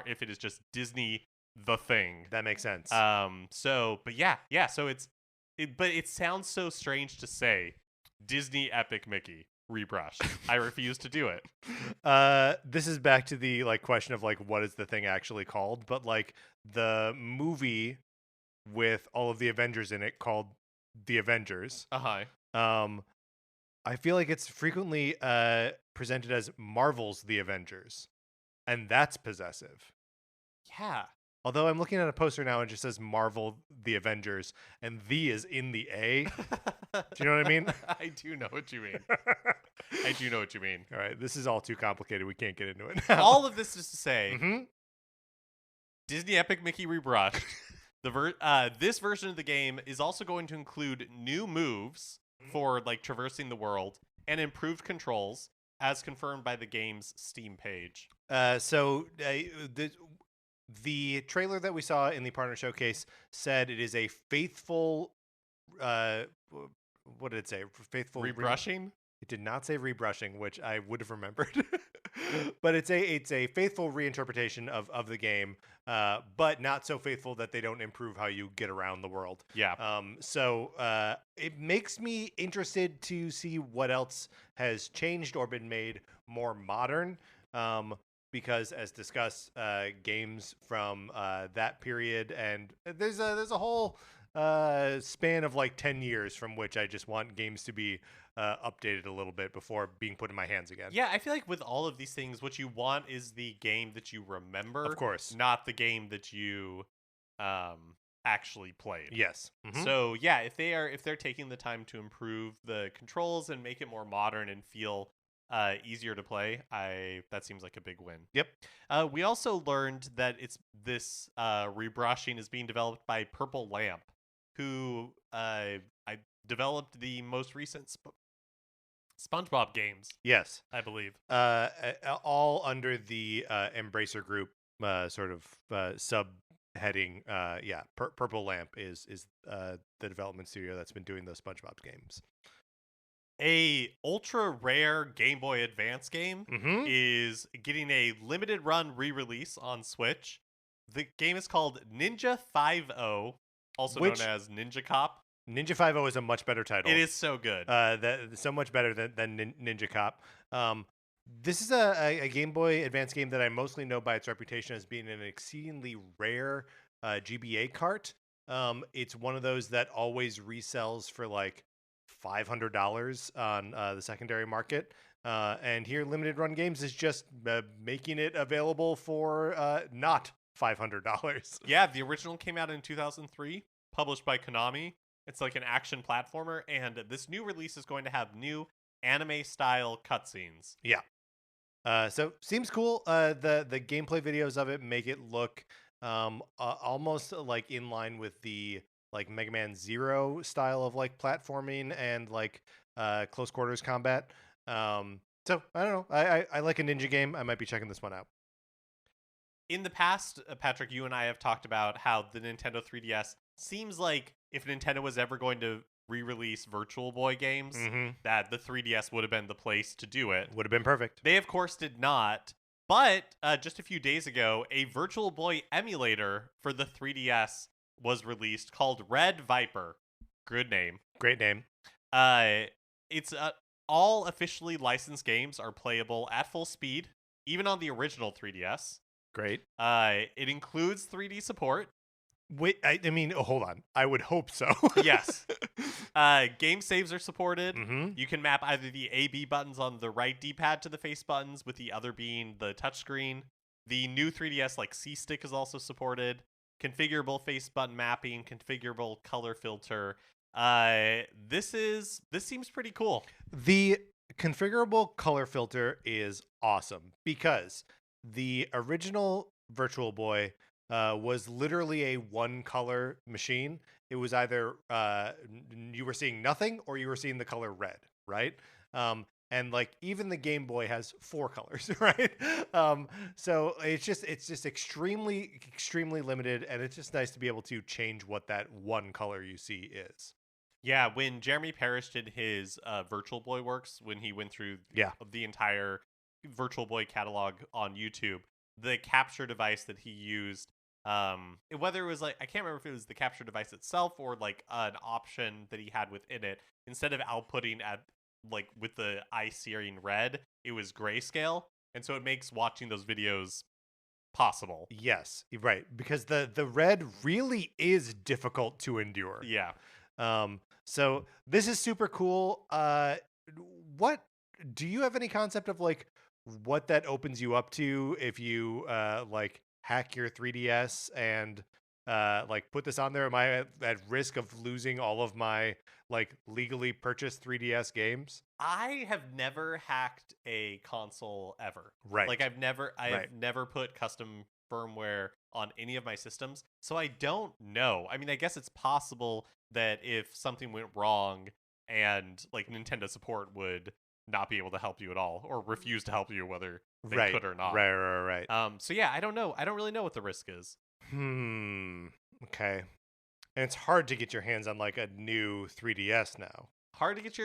if it is just Disney the thing. That makes sense. So but but it sounds so strange to say Disney Epic Mickey Rebrushed. I refuse to do it. This is back to the like question of like what is the thing actually called, but like the movie with all of the Avengers in it called The Avengers. I feel like it's frequently presented as Marvel's The Avengers, and that's possessive. Yeah. Although I'm looking at a poster now and it just says Marvel The Avengers, and the is in the A. Do you know what I mean? I do know what you mean. I do know what you mean. All right, this is all too complicated. We can't get into it now. All of this is to say, Disney Epic Mickey Rebrushed. This version of the game is also going to include new moves for like traversing the world and improved controls, as confirmed by the game's Steam page. The trailer that we saw in the partner showcase said it is a faithful. What did it say? Faithful rebrushing. It did not say rebrushing, which I would have remembered. But it's a faithful reinterpretation of the game, but not so faithful that they don't improve how you get around the world. Yeah. So it makes me interested to see what else has changed or been made more modern. Because as discussed, games from that period, and there's a whole span of like 10 years from which I just want games to be updated a little bit before being put in my hands again. Yeah, I feel like with all of these things, what you want is the game that you remember, of course, not the game that you actually played. Yes. So yeah, if they're taking the time to improve the controls and make it more modern and feel easier to play, that seems like a big win. Yep. We also learned that this rebrushing is being developed by Purple Lamp, who I developed the most recent SpongeBob games. Yes, I believe. All under the Embracer Group sort of subheading. Purple Lamp is the development studio that's been doing those SpongeBob games. A ultra rare Game Boy Advance game is getting a limited run re-release on Switch. The game is called Ninja 5-0, also known as Ninja Cop. Ninja 5-0 is a much better title. It is so good. So much better than Ninja Cop. This is a Game Boy Advance game that I mostly know by its reputation as being an exceedingly rare GBA cart. It's one of those that always resells for like $500 on the secondary market. And here, Limited Run Games is just making it available for not $500. Yeah, the original came out in 2003, published by Konami. It's like an action platformer, and this new release is going to have new anime-style cutscenes. Yeah. So seems cool. The gameplay videos of it make it look almost like in line with the like Mega Man Zero style of like platforming and like close quarters combat. So I don't know. I like a ninja game. I might be checking this one out. In the past, Patrick, you and I have talked about how the Nintendo 3DS seems like if Nintendo was ever going to re-release Virtual Boy games, that the 3DS would have been the place to do it. Would have been perfect. They, of course, did not. But just a few days ago, a Virtual Boy emulator for the 3DS was released called Red Viper. Good name. Great name. It's all officially licensed games are playable at full speed, even on the original 3DS. Great. It includes 3D support. Wait, I mean, hold on. I would hope so. Yes. Game saves are supported. Mm-hmm. You can map either the A, B buttons on the right D-pad to the face buttons, with the other being the touchscreen. The new 3DS C-Stick is also supported. Configurable face button mapping, configurable color filter. This seems pretty cool. The configurable color filter is awesome because the original Virtual Boy was literally a one color machine. It was either you were seeing nothing or you were seeing the color red, right? And like even the Game Boy has 4 colors, right? So it's just extremely limited, and it's just nice to be able to change what that one color you see is. Yeah, when Jeremy Parish did his Virtual Boy works, when he went through the entire Virtual Boy catalog on YouTube, the capture device that he used, whether it was I can't remember if it was the capture device itself or an option that he had within it, instead of outputting at with the eye searing red, it was grayscale, and so it makes watching those videos possible. Yes, right, because the red really is difficult to endure. Yeah. So this is super cool. What do you have any concept of what that opens you up to if you hack your 3DS and put this on there? Am I at risk of losing all of my legally purchased 3DS games? I have never hacked a console ever. Right. I've never put custom firmware on any of my systems, so I don't know. I mean, I guess it's possible that if something went wrong and Nintendo support would not be able to help you at all or refuse to help you whether they could or not. Right. So yeah, I don't know. I don't really know what the risk is. Okay. And it's hard to get your hands on a new 3DS now. Hard to get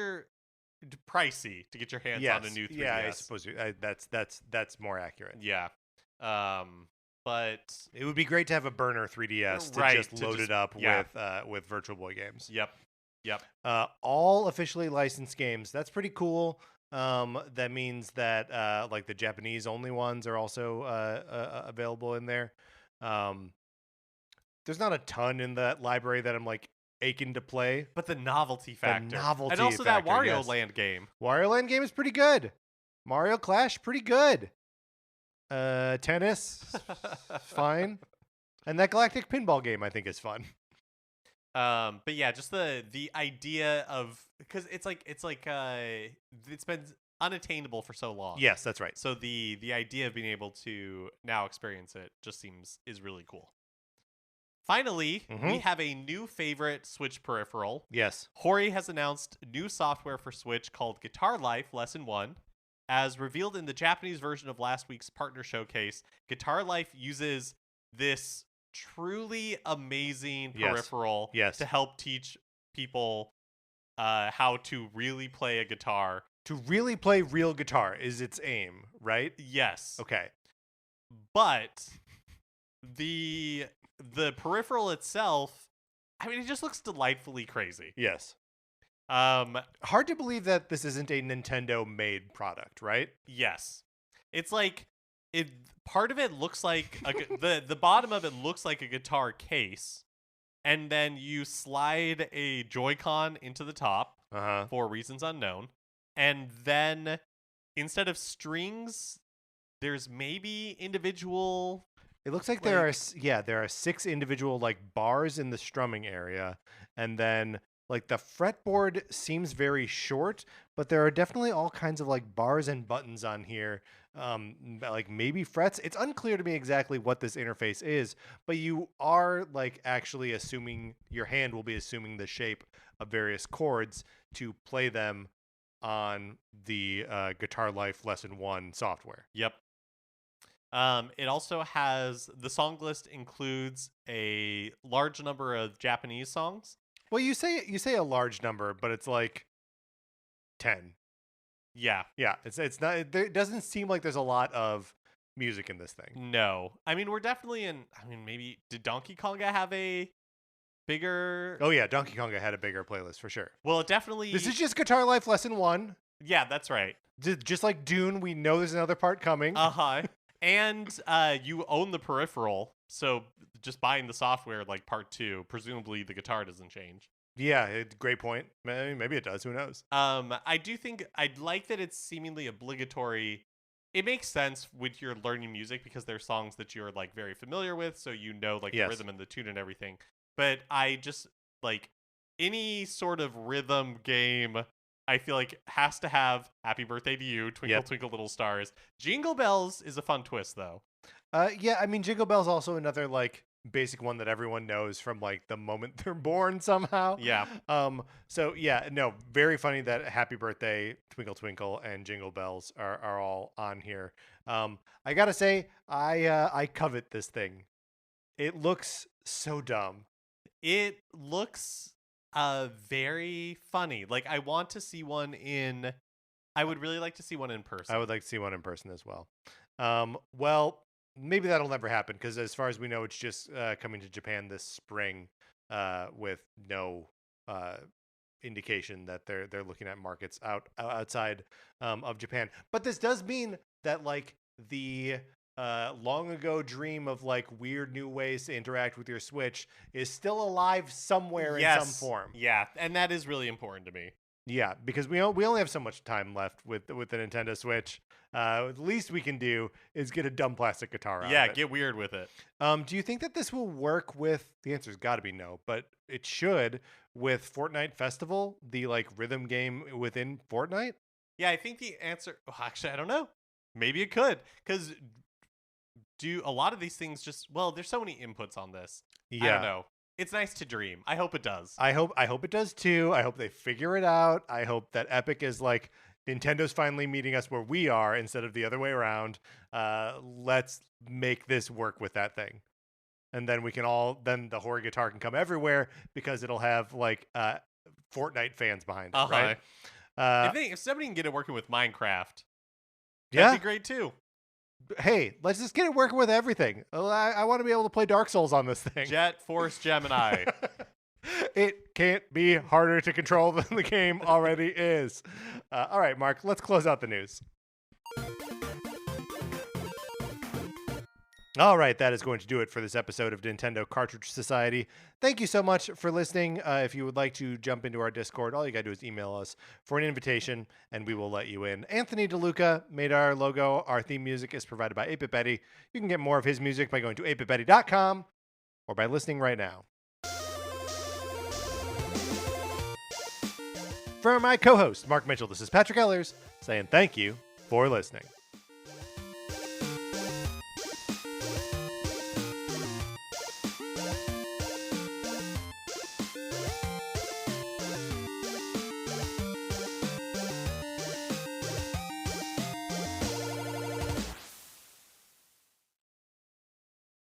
pricey to get your hands on a new 3DS. Yeah, I suppose that's more accurate. Yeah. But it would be great to have a burner 3DS to just load it up with Virtual Boy games. Yep. All officially licensed games. That's pretty cool. That means that the Japanese only ones are also available in there. There's not a ton in that library that I'm aching to play, but the novelty factor, and also that Wario Land game. Wario Land game is pretty good. Mario Clash, pretty good. Tennis, fine. And that Galactic Pinball game, I think, is fun. But yeah, just the idea of, because it's been unattainable for so long. Yes, that's right. So the idea of being able to now experience it just is really cool. Finally, we have a new favorite Switch peripheral. Yes. Hori has announced new software for Switch called Guitar Life Lesson 1. As revealed in the Japanese version of last week's partner showcase, Guitar Life uses this truly amazing peripheral to help teach people how to really play a guitar. To really play real guitar is its aim, right? Yes. Okay. But the peripheral itself, I mean, it just looks delightfully crazy. Yes. Hard to believe that this isn't a Nintendo-made product, right? Yes. It's part of it looks like the bottom of it looks like a guitar case, and then you slide a Joy-Con into the top for reasons unknown, and then instead of strings, there's maybe individual. It looks like there are 6 individual bars in the strumming area, and then the fretboard seems very short, but there are definitely all kinds of bars and buttons on here, maybe frets. It's unclear to me exactly what this interface is, but you are actually assuming your hand will be assuming the shape of various chords to play them on the Guitar Life Lesson 1 software. Yep. It also has, the song list includes a large number of Japanese songs. Well, you say a large number, but it's 10. Yeah. Yeah, it's not, it doesn't seem like there's a lot of music in this thing. No. I mean, we're definitely maybe did Donkey Konga have a bigger? Oh yeah, Donkey Konga had a bigger playlist for sure. Well, it definitely. This is just Guitar Life Lesson 1. Yeah, that's right. Just like Dune, we know there's another part coming. And you own the peripheral, So just buying the software like part 2, presumably the guitar doesn't change. Yeah, great point. Maybe it does. Who knows? I do think I'd like that it's seemingly obligatory. It makes sense with your learning music because they're songs that you're like very familiar with, so you know like the rhythm and the tune and everything. But I just like any sort of rhythm game, I feel like has to have Happy Birthday to You, Twinkle Twinkle Little Stars. Jingle Bells is a fun twist though. Yeah, I mean Jingle Bells also another like basic one that everyone knows from like the moment they're born somehow. Yeah. So yeah, no, very funny that Happy Birthday, Twinkle Twinkle, and Jingle Bells are all on here. I gotta say, I covet this thing. It looks so dumb. It looks very funny. Like I want to see one in. I would really like to see one in person. I would like to see one in person as well. Well, maybe that'll never happen because as far as we know, it's just coming to Japan this spring with no indication that they're looking at markets outside of Japan. But this does mean that like the long ago dream of like weird new ways to interact with your Switch is still alive somewhere in some form. Yeah, and that is really important to me. Yeah, because we only have so much time left with the Nintendo Switch. The least we can do is get a dumb plastic guitar out of it. Get weird with it. Do you think that this will work with, the answer's got to be no, but it should, with Fortnite Festival, the like rhythm game within Fortnite? Yeah, I think the answer, actually, I don't know. Maybe it could, because do a lot of these things just, well, there's so many inputs on this. Yeah. I don't know. It's nice to dream. I hope it does. I hope it does too. I hope they figure it out. I hope that Epic is like, Nintendo's finally meeting us where we are instead of the other way around. Let's make this work with that thing. And then then the horror guitar can come everywhere because it'll have like Fortnite fans behind it, right? If somebody can get it working with Minecraft, that'd be great too. Hey, let's just get it working with everything. I want to be able to play Dark Souls on this thing. Jet Force Gemini. It can't be harder to control than the game already is. All right, Mark, let's close out the news. All right, that is going to do it for this episode of Nintendo Cartridge Society. Thank you so much for listening. If you would like to jump into our Discord, all you got to do is email us for an invitation, and we will let you in. Anthony DeLuca made our logo. Our theme music is provided by 8-Bit Betty. You can get more of his music by going to 8bitbetty.com or by listening right now. For my co-host, Mark Mitchell, this is Patrick Ellers saying thank you for listening.